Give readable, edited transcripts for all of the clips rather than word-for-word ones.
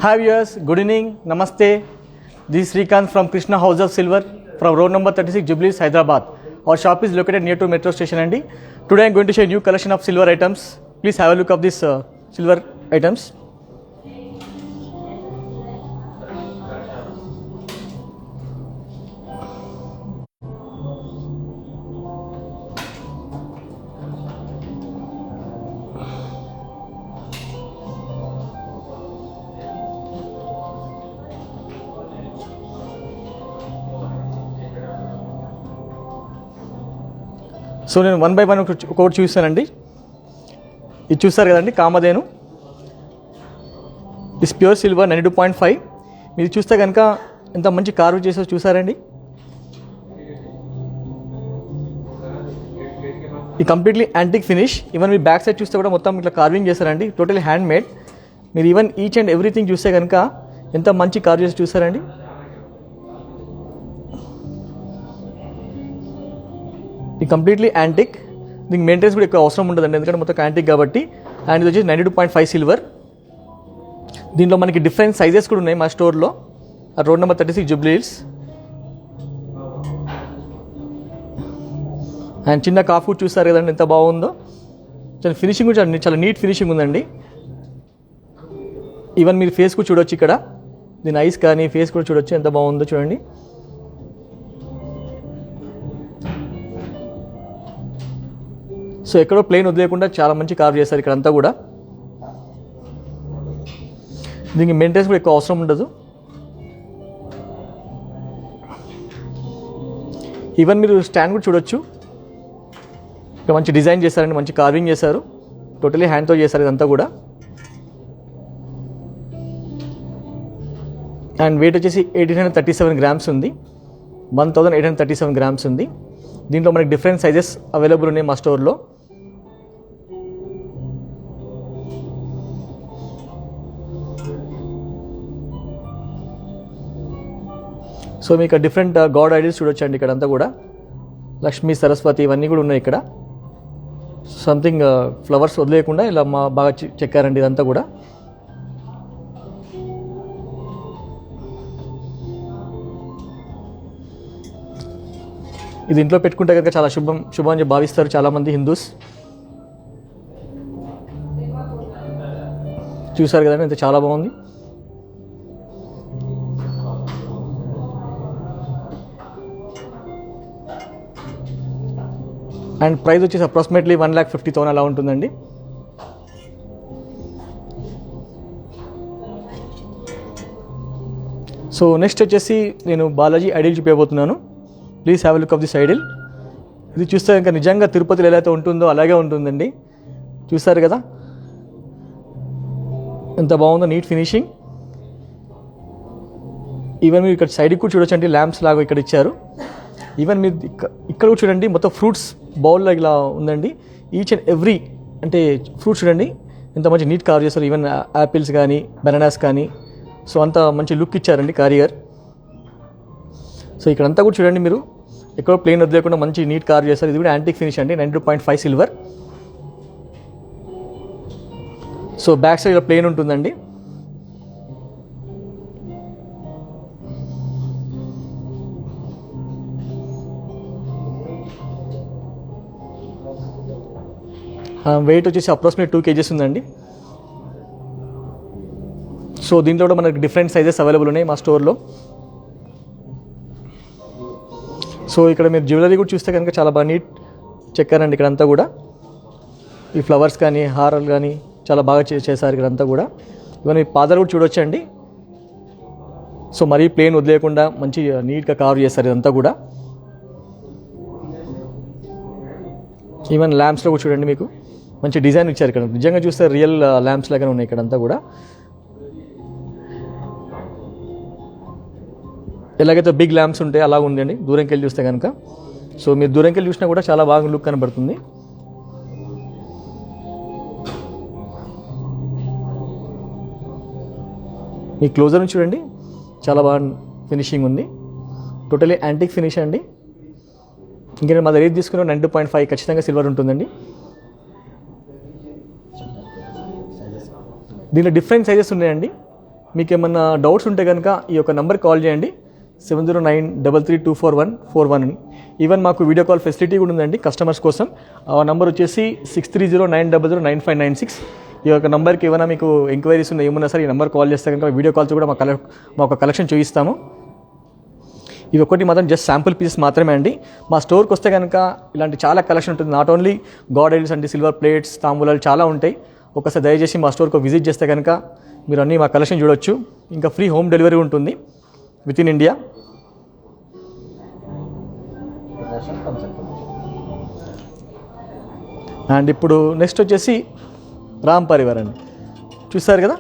Hi viewers, good evening, Namaste. This is Srikanth from Krishna House of Silver from road number 36 Jubilees, Hyderabad. Our shop is located near to metro station Andi. Today I am going to show a new collection of silver items. Please have a look of these silver items. So నేను one by one ఒకటి చూస్తానండి. ఇది చూస్తారు కదండి, Kamadhenu. Is pure silver 92.5. మీరు చూస్తే కనుక ఎంత మంచి కార్వ్ చేసారో చూసారండి. ఈ కంప్లీట్లీ యాంటిక్ ఫినిష్. ఈవెన్ మీ బ్యాక్ సైడ్ చూస్తే కూడా మొత్తం ఇట్లా కార్వింగ్ చేశారండి. Totally hand made. మీరు ఈవెన్ ఈచ్ అండ్ ఎవ్రీథింగ్ చూస్తే కనుక ఎంత మంచి కార్వ్ చేసి చూసారండి. ఇది కంప్లీట్లీ యాంటిక్. దీనికి మెయింటెనెన్స్ కూడా ఎక్కువ అవసరం ఉండదండి, ఎందుకంటే మొత్తం యాంటిక్ కాబట్టి. అండ్ ఇది వచ్చేసి 92.5 సిల్వర్. దీంట్లో మనకి డిఫరెంట్ సైజెస్ కూడా ఉన్నాయి మా స్టోర్లో. Road number 36 Jubilee Hills. అండ్ చిన్న కాఫ్ కూడా చూస్తారు కదండి ఎంత బాగుందో. చాలా ఫినిషింగ్ కూడా చాలా నీట్ ఫినిషింగ్ ఉందండి. ఈవెన్ మీరు ఫేస్ కూడా చూడొచ్చు ఇక్కడ. దీని ఐస్ కానీ ఫేస్ కూడా చూడొచ్చు ఎంత బాగుందో చూడండి. సో ఎక్కడో ప్లేన్ వదిలేకుండా చాలా మంచి కార్వ్ చేస్తారు ఇక్కడంతా కూడా. దీనికి మెయింటెనెన్స్ కూడా ఎక్కువ అవసరం ఉండదు. ఈవెన్ మీరు స్టాండ్ కూడా చూడొచ్చు. ఇక్కడ మంచి డిజైన్ చేశారండి, మంచి కార్వింగ్ చేశారు. టోటలీ హ్యాండ్తో చేశారు ఇదంతా కూడా. అండ్ వెయిట్ వచ్చేసి 1837 గ్రామ్స్ ఉంది. 1837 గ్రామ్స్ ఉంది. దీంట్లో మనకి డిఫరెంట్ సైజెస్ అవైలబుల్ ఉన్నాయి మా స్టోర్లో. సో మీకు డిఫరెంట్ గాడ్ ఐడియాస్ చూడొచ్చండి ఇక్కడంతా కూడా. లక్ష్మీ, సరస్వతి ఇవన్నీ కూడా ఉన్నాయి ఇక్కడ. సంథింగ్ ఫ్లవర్స్ వదిలేయకుండా ఇలా బాగా చెక్కారండి ఇదంతా కూడా. ఇది ఇంట్లో పెట్టుకుంటే కనుక చాలా శుభం అని భావిస్తారు చాలామంది హిందూస్. చూసారు కదండి ఇంత చాలా బాగుంది. అండ్ ప్రైస్ వచ్చేసి అప్రాక్సిమేట్లీ 1,50,000 అలా ఉంటుందండి. సో నెక్స్ట్ వచ్చేసి నేను బాలాజీ ఐడిల్ చూపించబోతున్నాను. Please have a look of this idol. ఇది చూస్తే ఇంకా నిజంగా తిరుపతిలో ఎలా అయితే ఉంటుందో అలాగే ఉంటుందండి. చూస్తారు కదా ఎంత బాగుందో, నీట్ ఫినిషింగ్. ఈవెన్ మీరు ఇక్కడ సైడ్కి కూడా చూడొచ్చండి, ల్యాంప్స్ లాగా ఇక్కడ ఇచ్చారు. ఈవెన్ మీరు ఇక్కడ కూడా చూడండి, మొత్తం ఫ్రూట్స్ బౌల్లో ఇలా ఉందండి. ఈచ్ అండ్ ఎవ్రీ అంటే ఫ్రూట్స్ చూడండి ఎంత మంచి నీట్ కవర్ చేస్తారు. ఈవెన్ యాపిల్స్ కానీ బనానాస్ కానీ. సో అంత మంచి లుక్ ఇచ్చారండి కారియర్. సో ఇక్కడంతా కూడా చూడండి మీరు, ఎక్కడో ప్లేన్ వదిలేకుండా మంచి నీట్ కవర్ చేస్తారు. ఇది కూడా యాంటిక్ ఫినిష్ అండి, 92.5 సిల్వర్. సో బ్యాక్ సైడ్ ఇలా ప్లేన్ ఉంటుందండి. వెయిట్ వచ్చేసి అప్రాక్సిమేట్ 2 kgs ఉందండి. సో దీంట్లో కూడా మనకి డిఫరెంట్ సైజెస్ అవైలబుల్ ఉన్నాయి మా స్టోర్లో. సో ఇక్కడ మీరు జ్యువెలరీ కూడా చూస్తే కనుక చాలా బాగా నీట్ చెక్కారండి ఇక్కడంతా కూడా. ఈ ఫ్లవర్స్ కానీ హారాలు కానీ చాలా బాగా చేశారు ఇక్కడంతా కూడా. ఇవన్నీ పాదాలు కూడా చూడొచ్చండి. సో మరీ ప్లేన్ వదిలేయకుండా మంచి నీట్గా కవర్ చేస్తారు ఇదంతా కూడా. ఈవెన్ ల్యాంప్స్లో కూడా చూడండి, మీకు మంచి డిజైన్ ఇచ్చారు ఇక్కడ. నిజంగా చూస్తే రియల్ ల్యాంప్స్ లాగానే ఉన్నాయి ఇక్కడంతా కూడా. ఎలాగైతే బిగ్ ల్యాంప్స్ ఉంటాయి అలా ఉందండి దూరంకి వెళ్ళి చూస్తే కనుక. సో మీరు దూరంకి వెళ్ళి చూసినా కూడా చాలా బాగా లుక్ కనబడుతుంది. మీ క్లోజర్ నుంచి చూడండి చాలా బాగా ఫినిషింగ్ ఉంది. టోటలీ యాంటిక్ ఫినిష్ అండి. ఇంకా మా దగ్గర తీసుకున్న 92.5 ఖచ్చితంగా సిల్వర్ ఉంటుందండి. దీనిలో డిఫరెంట్ సైజెస్ ఉన్నాయండి. మీకు ఏమన్నా డౌట్స్ ఉంటే కనుక ఈ యొక్క నెంబర్కి కాల్ చేయండి 7093324141. ఈవెన్ మాకు వీడియో కాల్ ఫెసిలిటీ కూడా ఉందండి కస్టమర్స్ కోసం. ఆ నెంబర్ వచ్చేసి 6309009596. ఈ యొక్క నెంబర్కి ఏమైనా మీకు ఎంక్వైరీస్ ఉన్నాయి ఏమన్నా సరే ఈ నెంబర్ కాల్ చేస్తే కనుక వీడియో కాల్స్ కూడా మా ఒక కలెక్షన్ చూపిస్తాము. ఇవి ఒకటి మాత్రం జస్ట్ శాంపుల్ పీసెస్ మాత్రమే అండి. మా స్టోర్కి వస్తే కనుక ఇలాంటి చాలా కలెక్షన్ ఉంటుంది. నాట్ ఓన్లీ గాడ్ ఐడల్స్ అంటే సిల్వర్ ప్లేట్స్, తాంబూలాలు చాలా ఉంటాయి. ఒకసారి దయచేసి మా స్టోర్కి విజిట్ చేస్తే కనుక మీరు అన్నీ మా కలెక్షన్ చూడొచ్చు. ఇంకా ఫ్రీ హోమ్ డెలివరీ ఉంటుంది విత్ ఇన్ ఇండియా. అండ్ ఇప్పుడు నెక్స్ట్ వచ్చేసి రామ్ పరివార్ అండి. చూస్తారు కదా,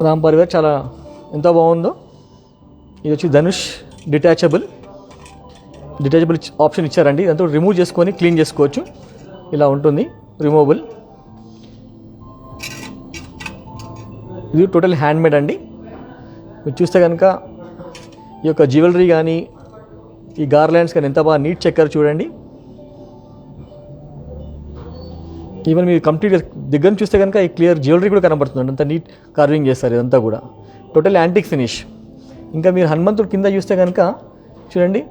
రామ్ పరివార్ చాలా ఎంత బాగుందో. ఇది వచ్చి ధనుష్ డిటాచబుల్ ఆప్షన్ ఇచ్చారండి. ఇదంతా రిమూవ్ చేసుకొని క్లీన్ చేసుకోవచ్చు. ఇలా ఉంటుంది రిమూవబుల్. ఇది టోటల్ హ్యాండ్మేడ్ అండి. మీరు చూస్తే కనుక ఈ యొక్క జ్యువెలరీ కానీ ఈ గార్లాండ్స్ కానీ ఎంత బాగా నీట్ చెక్కారు చూడండి. ఈవెన్ మీరు కంప్లీట్ దగ్గర చూస్తే కనుక ఈ క్లియర్ జ్యువెలరీ కూడా కనబడుతుంది. అంత నీట్ కార్వింగ్ చేస్తారు ఇదంతా కూడా. Total antique finish. ఇంకా మీరు హనుమంతుడు కింద చూస్తే కనుక చూడండి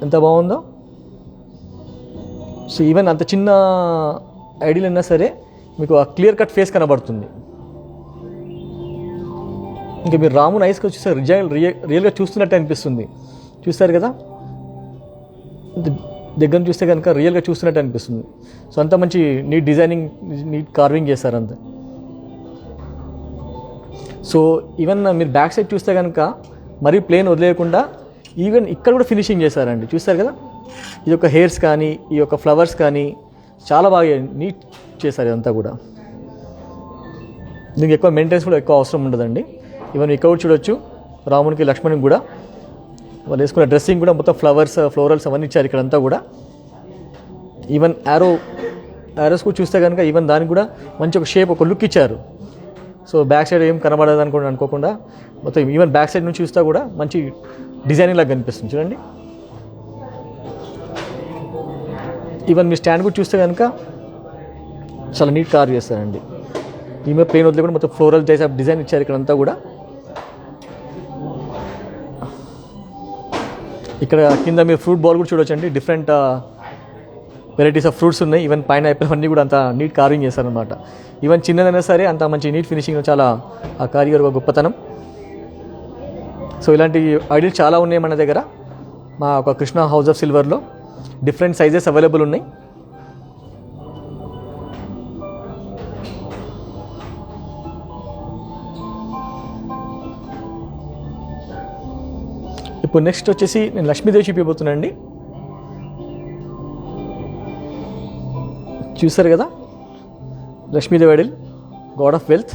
ఎంత బాగుందో. సో ఈవెన్ అంత చిన్న ఐడియల్ అయినా సరే మీకు ఆ క్లియర్ కట్ ఫేస్ కనబడుతుంది. ఇంకా మీరు రాముని ఐస్కి చూస్తే రియల్గా చూస్తున్నట్టు అనిపిస్తుంది. చూస్తారు కదా, దగ్గర చూస్తే కనుక రియల్గా చూస్తున్నట్టు అనిపిస్తుంది. సో అంత మంచి నీట్ డిజైనింగ్, నీట్ కార్వింగ్ చేస్తారు అంతే. సో ఈవెన్ మీరు బ్యాక్ సైడ్ చూస్తే కనుక మరీ ప్లేన్ వదిలేయకుండా ఈవెన్ ఇక్కడ కూడా ఫినిషింగ్ చేశారండి. చూస్తారు కదా, ఈ యొక్క హెయిర్స్ కానీ ఈ యొక్క ఫ్లవర్స్ కానీ చాలా బాగా నీట్ చేశారు ఇదంతా కూడా. దీనికి ఎక్కువ మెయింటెనెన్స్ కూడా ఎక్కువ అవసరం ఉండదండి. ఈవెన్ ఇక్కడ చూడొచ్చు రామునికి లక్ష్మణునికి కూడా వాళ్ళు వేసుకున్న డ్రెస్సింగ్ కూడా మొత్తం ఫ్లోరల్స్ అవన్నీ ఇచ్చారు ఇక్కడంతా కూడా. ఈవెన్ యారోస్ కూడా చూస్తే కనుక ఈవెన్ దానికి కూడా మంచి ఒక షేప్, ఒక లుక్ ఇచ్చారు. సో బ్యాక్ సైడ్ ఏం కనబడదు అనుకోకుండా మొత్తం ఈవెన్ బ్యాక్ సైడ్ నుంచి చూస్తే కూడా మంచి డిజైనింగ్ లాగా కనిపిస్తుంది చూడండి. ఈవెన్ మీ స్టాండ్ కూడా చూస్తే కనుక చాలా నీట్ కార్ చేస్తారండి. ఈమె ప్లేన్ వదిలే కూడా మొత్తం ఫ్లోరల్ టైప్ డిజైన్ ఇచ్చారు ఇక్కడంతా కూడా. ఇక్కడ కింద మీరు ఫ్రూట్ బౌల్ కూడా చూడొచ్చండి. డిఫరెంట్ వెరైటీస్ ఆఫ్ ఫ్రూట్స్ ఉన్నాయి. ఈవెన్ పైన యాపిల్ అన్నీ కూడా అంత నీట్ కార్వింగ్ చేస్తారనమాట. ఈవెన్ చిన్నదైనా సరే అంత మంచి నీట్ ఫినిషింగ్, చాలా ఆ కారిగర్ ఒక గొప్పతనం. సో ఇలాంటి ఐడియాలు చాలా ఉన్నాయి మన దగ్గర. మా ఒక కృష్ణ హౌస్ ఆఫ్ సిల్వర్లో డిఫరెంట్ సైజెస్ అవైలబుల్ ఉన్నాయి. ఇప్పుడు నెక్స్ట్ వచ్చేసి నేను లక్ష్మీదేవి చూపిపోతున్నాను అండి. చూసారు కదా, Lakshmidevi idol, god of wealth.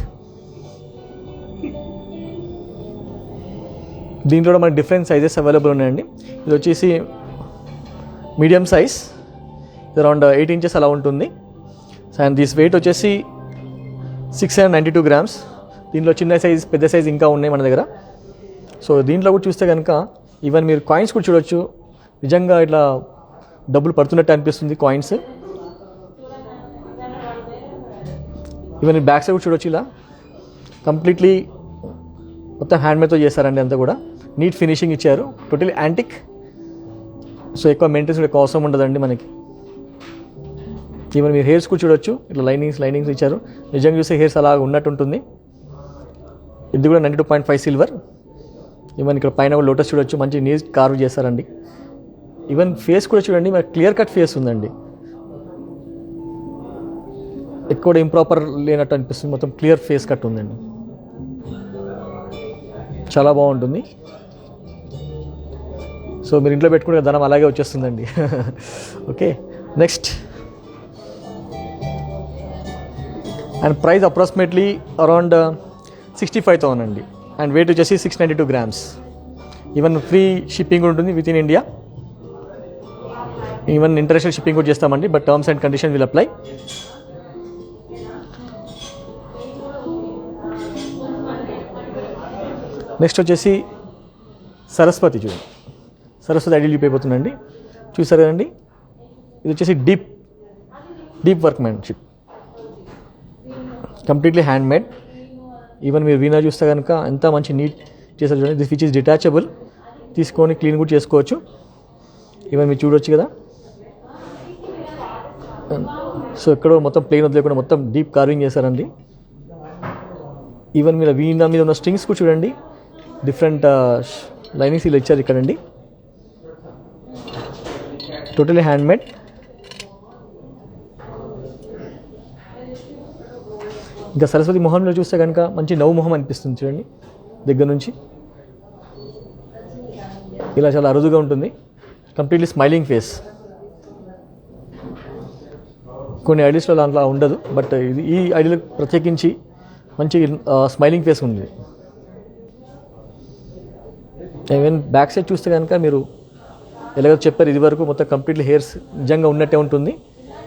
దీంట్లో కూడా మనకి డిఫరెంట్ సైజెస్ అవైలబుల్ ఉన్నాయండి. ఇది వచ్చేసి మీడియం సైజ్, అరౌండ్ 8 inches అలా ఉంటుంది. అండ్ దిస్ వెయిట్ వచ్చేసి 692 grams. దీంట్లో చిన్న సైజ్, పెద్ద సైజ్ ఇంకా ఉన్నాయి మన దగ్గర. సో దీంట్లో కూడా చూస్తే కనుక ఈవెన్ మీరు కాయిన్స్ కూడా చూడొచ్చు. నిజంగా ఇట్లా డబ్బులు పడుతున్నట్టు అనిపిస్తుంది కాయిన్స్. ఈవెన్ బ్యాక్ సైడ్ కూడా చూడొచ్చు. ఇలా కంప్లీట్లీ మొత్తం హ్యాండ్మేడ్తో చేశారండి. అంతా కూడా నీట్ ఫినిషింగ్ ఇచ్చారు. Total antique. సో ఎక్కువ మెయింటెనెన్స్ ఎక్కువ అవసరం ఉండదండి మనకి. ఈవెన్ మీరు హెయిర్స్ కూడా చూడొచ్చు. ఇట్లా లైనింగ్స్ ఇచ్చారు. నిజంగా చూస్తే హెయిర్స్ అలా ఉన్నట్టు ఉంటుంది. ఇది కూడా 92.5 సిల్వర్. ఈవెన్ ఇక్కడ పైన కూడా లోటస్ చూడొచ్చు. మంచి నీట్ కార్వ్ చేస్తారండి. ఈవెన్ ఫేస్ కూడా చూడండి, మనకి క్లియర్ కట్ ఫేస్ ఉందండి. ఎక్కువ ఇంప్రాపర్ లేనట్టు అనిపిస్తుంది. మొత్తం క్లియర్ ఫేస్ కట్ ఉందండి. చాలా బాగుంటుంది. సో మీరు ఇంట్లో పెట్టుకునే ధనం అలాగే వచ్చేస్తుందండి. Okay, next. And price approximately around 65,000 అండి. అండ్ వెయిట్ వచ్చేసి 692 grams. ఈవెన్ ఫ్రీ షిప్పింగ్ కూడా ఉంటుంది with in India. Even international shipping కూడా చేస్తామండి. But terms and condition will apply. Next వచ్చేసి సరస్వతి. చూడండి, సరస్వతి ఐడియల్ అయిపోతుందండి. చూసారు కదండి, ఇది వచ్చేసి deep workmanship. Completely hand made. Even మీరు వీణా చూస్తే కనుక ఎంత మంచి నీట్ చేస్తారు చూడండి. దిస్ విచ్ ఈస్ డిటాచబుల్, తీసుకొని క్లీన్ కూడా చేసుకోవచ్చు. ఈవెన్ మీరు చూడొచ్చు కదా. సో ఎక్కడో మొత్తం ప్లెయిన్ వదిలేకుండా మొత్తం డీప్ కార్వింగ్ చేశారండి. ఈవెన్ మీరు వీణా మీద ఉన్న స్ట్రింగ్స్ కూడా చూడండి, డిఫరెంట్ లైనింగ్స్ ఇలా ఇచ్చారు ఇక్కడండి. Totally hand made. ఇంకా సరస్వతి మొహంలో చూస్తే కనుక మంచి నవ్వు మొహం అనిపిస్తుంది చూడండి. దగ్గర నుంచి ఇలా చాలా అరుదుగా ఉంటుంది. Completely smiling face. కొన్ని ఐడియాస్లో దాంట్లో ఉండదు, బట్ ఇది ఈ ఐడియాలకు ప్రత్యేకించి మంచి స్మైలింగ్ ఫేస్ ఉంది. ఈవెన్ బ్యాక్ సైడ్ చూస్తే కనుక మీరు ఎలాగో చెప్పారు ఇది వరకు మొత్తం కంప్లీట్లీ హెయిర్స్ నిజంగా ఉన్నట్టే ఉంటుంది.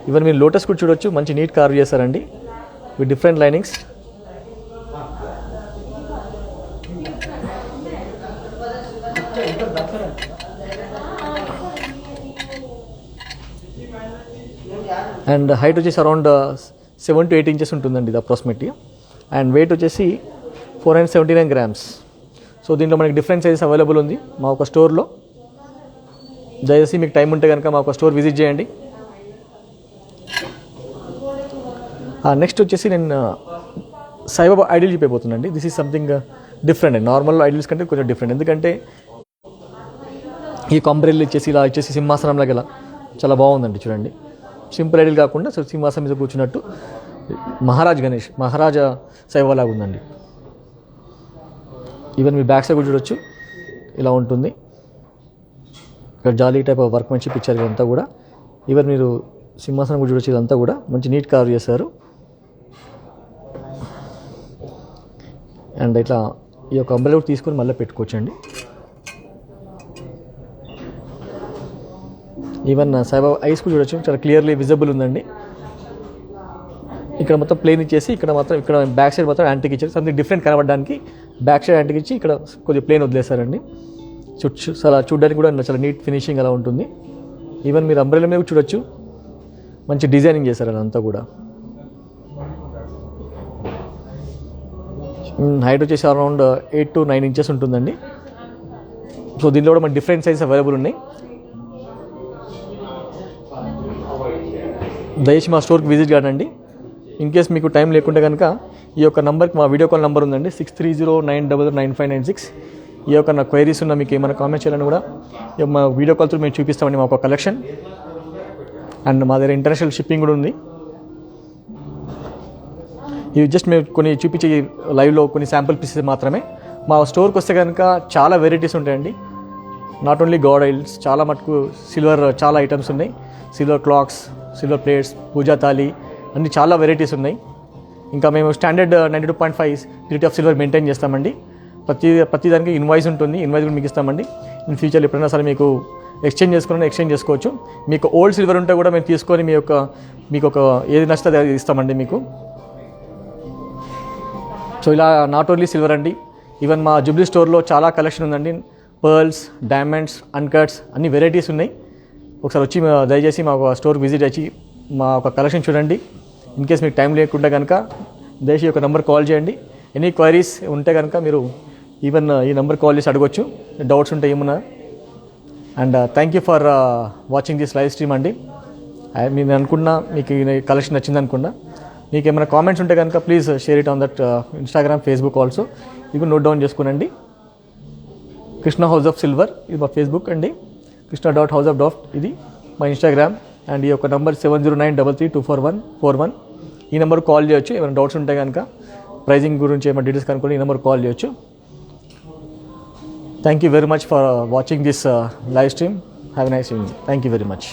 ఈవెన్ మీరు లోటస్ కూడా చూడొచ్చు, మంచి నీట్ కార్వ్ చేశారండి with different linings. And height వచ్చేసి అరౌండ్ 7 to 8 ఇంచెస్ ఉంటుందండి ఇది అప్రాక్సిమేట్లీ. అండ్ వెయిట్ వచ్చేసి 479 grams. సో దీంట్లో మనకి డిఫరెంట్ సైజెస్ అవైలబుల్ ఉంది మా ఒక స్టోర్లో. దయచేసి మీకు టైం ఉంటే కనుక మా ఒక స్టోర్ విజిట్ చేయండి. నెక్స్ట్ వచ్చేసి నేను సాయిబాబా ఐడియల్ చూపిపోతున్నాండి. దిస్ ఈజ్ సంథింగ్ డిఫరెంట్ అండి, నార్మల్ ఐడియల్స్ కంటే కొంచెం డిఫరెంట్. ఎందుకంటే ఈ కాంబ్రెల్ ఇచ్చేసి ఇలా ఇచ్చేసి సింహాసనంలాగా ఇలా చాలా బాగుందండి చూడండి. సింపుల్ ఐడియల్ కాకుండా సింహాసనం మీద కూర్చున్నట్టు మహారాజా సాయిబాబా లాగా ఉందండి. ఈవెన్ మీ బ్యాక్ సైడ్ కూడా చూడొచ్చు, ఇలా ఉంటుంది. ఇక్కడ జాలీ టైప్ ఆఫ్ వర్క్మెన్షిప్ ఇచ్చారు ఇదంతా కూడా. ఈవెన్ మీరు సింహాసనం కూడా చూడొచ్చు, ఇదంతా కూడా మంచి నీట్ కవర్ చేశారు. అండ్ ఇట్లా ఈ యొక్క అంబ్రెల్లా కూడా తీసుకొని మళ్ళీ పెట్టుకోవచ్చండి. ఈవెన్ సాయిబాబా ఐస్ కూడా చూడొచ్చు, చాలా క్లియర్లీ విజిబుల్ ఉందండి. ఇక్కడ మొత్తం ప్లేన్ ఇచ్చేసి ఇక్కడ మాత్రం ఇక్కడ బ్యాక్ సైడ్ మాత్రం యాంటిక్ ఇచ్చారు. సంథింగ్ డిఫరెంట్ కనబడడానికి బ్యాక్ సైడ్ యాంటిక్ ఇచ్చి ఇక్కడ కొద్దిగా ప్లేన్ వదిలేశారండి. చాలా చూడడానికి కూడా చాలా నీట్ ఫినిషింగ్ అలా ఉంటుంది. ఈవెన్ మీరు అంబ్రెల్లా మీద చూడొచ్చు, మంచి డిజైనింగ్ చేశారు అదంతా కూడా. హైట్ వచ్చేసి అరౌండ్ 8 to 9 ఇంచెస్ ఉంటుందండి. సో దీనిలో కూడా మనకి డిఫరెంట్ సైజెస్ అవైలబుల్ ఉన్నాయి. దయచేసి మా స్టోర్కి విజిట్ కాదండి. ఇన్ కేస్ మీకు టైం లేకుంటే కనుక ఈ యొక్క నెంబర్కి మా వీడియో కాల్ నెంబర్ ఉందండి, 6309009596. ఈ యొక్క నా క్వైరీస్ ఉన్న మీకు ఏమైనా కామెంట్ చేయాలని కూడా మా వీడియో కాల్ త్రూ మేము చూపిస్తామండి మా ఒక కలెక్షన్. అండ్ మా దగ్గర ఇంటర్నేషనల్ షిప్పింగ్ కూడా ఉంది. ఇవి జస్ట్ మేము కొన్ని చూపించే లైవ్లో కొన్ని శాంపుల్ పీసెస్ మాత్రమే. మా స్టోర్కి వస్తే కనుక చాలా వెరైటీస్ ఉంటాయండి. నాట్ ఓన్లీ గాడ్ ఐల్స్, చాలా మటుకు సిల్వర్ చాలా ఐటమ్స్ ఉన్నాయి. సిల్వర్ క్లాక్స్, సిల్వర్ ప్లేట్స్, పూజా థాలి అన్ని చాలా వెరైటీస్ ఉన్నాయి. ఇంకా మేము standard 92.5 grade of silver maintain చేస్తామండి. ప్రతి దానికి ఇన్వాయిస్ ఉంటుంది, ఇన్వాయిస్ కూడా మీకు ఇస్తామండి. ఇన్ ఫ్యూచర్లో ఎప్పుడైనా సరే మీకు ఎక్స్చేంజ్ చేసుకోవచ్చు. మీకు ఓల్డ్ సిల్వర్ ఉంటే కూడా మేము తీసుకొని మీకు ఒక ఏది నచ్చితే అది ఇస్తామండి మీకు. సో ఇలా నాట్ ఓన్లీ సిల్వర్ అండి, ఈవెన్ మా జూబ్లీ స్టోర్లో చాలా కలెక్షన్ ఉందండి. పర్ల్స్, డైమండ్స్, అన్కట్స్ అన్ని వెరైటీస్ ఉన్నాయి. ఒకసారి వచ్చి దయచేసి మా స్టోర్ విజిట్ అయ్యి మా ఒక కలెక్షన్ చూడండి. ఇన్ కేస్ మీకు టైం లేకుంటే కనుక దయచేసి ఒక నెంబర్ కాల్ చేయండి. ఎనీ క్వైరీస్ ఉంటే కనుక మీరు ఈవెన్ ఈ నెంబర్ కాల్ చేసి అడగొచ్చు, డౌట్స్ ఉంటే ఏమన్నా. And thank you for watching this live stream అండి. మీరు అనుకున్నా మీకు ఈ కలెక్షన్ నచ్చింది అనుకున్నా, మీకు ఏమైనా కామెంట్స్ ఉంటే కనుక please share it on that Instagram, Facebook also. ఇవి నోట్ డౌన్ చేసుకోనండి. కృష్ణ హౌస్ ఆఫ్ సిల్వర్ ఇది మా ఫేస్బుక్ అండి, krishna.house.of ఇది మా ఇన్స్టాగ్రామ్. అండ్ ఈ యొక్క నెంబర్ 7093324141. ఈ నెంబర్ కాల్ చేయొచ్చు. ఏమైనా డౌట్స్ ఉంటే కనుక ప్రైజింగ్ గురించి ఏమైనా డీటెయిల్స్ కనుక్కొని ఈ నెంబర్ కాల్ చేయొచ్చు. Thank you very much for watching this live stream. Have a nice evening. Thank you very much.